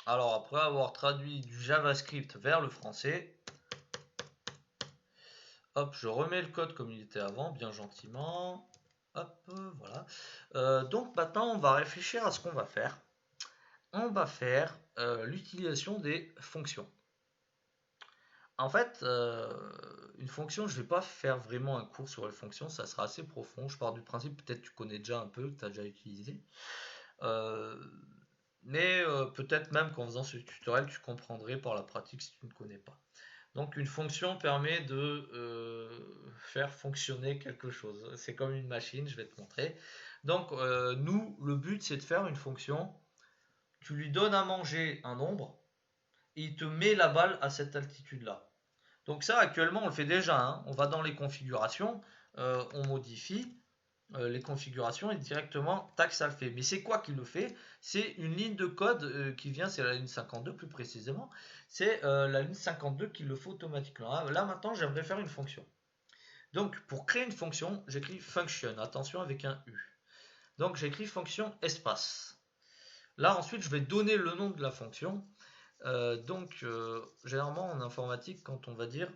Alors après avoir traduit du JavaScript vers le français, hop, je remets le code comme il était avant, bien gentiment. Hop, voilà. Donc maintenant, on va réfléchir à ce qu'on va faire. On va faire l'utilisation des fonctions. En fait, une fonction, je ne vais pas faire vraiment un cours sur les fonctions, ça sera assez profond. Je pars du principe, peut-être tu connais déjà un peu, que tu as déjà utilisé. Euh, mais peut-être même qu'en faisant ce tutoriel, tu comprendrais par la pratique si tu ne connais pas. Donc une fonction permet de faire fonctionner quelque chose. C'est comme une machine, je vais te montrer. Donc nous, le but c'est de faire une fonction. Tu lui donnes à manger un nombre et il te met la balle à cette altitude-là. Donc ça, actuellement, on le fait déjà, hein. On va dans les configurations, on modifie les configurations et directement, tac, ça le fait. Mais c'est quoi qui le fait? C'est une ligne de code qui vient, c'est la ligne 52 plus précisément. C'est la ligne 52 qui le fait automatiquement. Là, maintenant, j'aimerais faire une fonction. Donc, pour créer une fonction, j'écris function, attention avec un U. Donc, j'écris fonction espace. Là, ensuite, je vais donner le nom de la fonction. Généralement en informatique, quand on va dire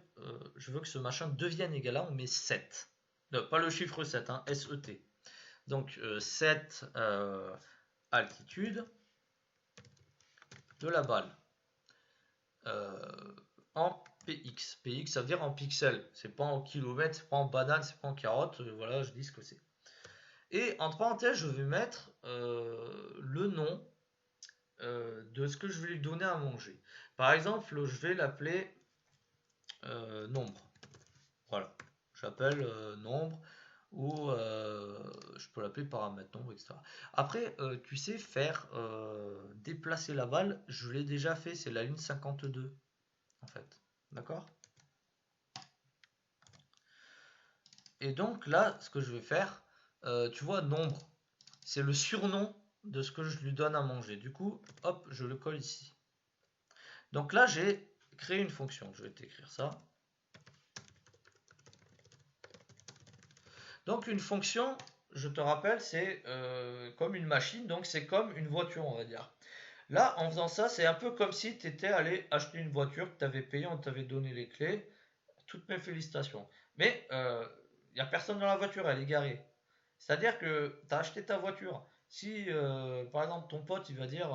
je veux que ce machin devienne égal à, on met 7. Non, pas le chiffre 7, hein, SET. Donc 7 altitude de la balle en PX. PX, ça veut dire en pixels. C'est pas en kilomètres, c'est pas en banane, c'est pas en carotte. Voilà, je dis ce que c'est. Et entre parenthèses, je vais mettre le nom de ce que je vais lui donner à manger. Par exemple, je vais l'appeler nombre. Voilà, j'appelle nombre ou je peux l'appeler paramètre nombre, etc. Après, tu sais faire déplacer la balle, je l'ai déjà fait, c'est la ligne 52 en fait. D'accord? Et donc là, ce que je vais faire, tu vois, nombre, c'est le surnom de ce que je lui donne à manger. Du coup, hop, je le colle ici. Donc là, j'ai créé une fonction. Je vais t'écrire ça. Donc une fonction, je te rappelle, c'est comme une machine, donc c'est comme une voiture, on va dire. Là, en faisant ça, c'est un peu comme si tu étais allé acheter une voiture, que tu avais payé, on t'avait donné les clés. Toutes mes félicitations. Mais il n'y a personne dans la voiture, elle est garée. C'est-à-dire que tu as acheté ta voiture. Si, par exemple, ton pote, il va dire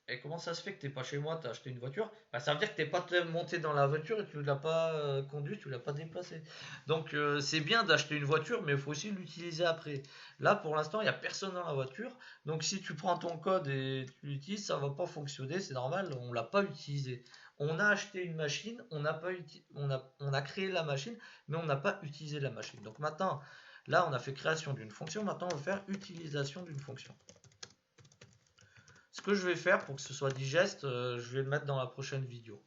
et comment ça se fait que t'es pas chez moi, tu as acheté une voiture, bah, ça veut dire que t'es pas monté dans la voiture et tu ne l'as pas conduite, tu ne l'as pas déplacée. Donc c'est bien d'acheter une voiture, mais il faut aussi l'utiliser après. Là, pour l'instant, il n'y a personne dans la voiture. Donc si tu prends ton code et tu l'utilises, ça ne va pas fonctionner, c'est normal, on ne l'a pas utilisé. On a acheté une machine, on a créé la machine, mais on n'a pas utilisé la machine. Donc maintenant, là, on a fait création d'une fonction, maintenant on va faire utilisation d'une fonction. Ce que je vais faire pour que ce soit digeste, je vais le mettre dans la prochaine vidéo.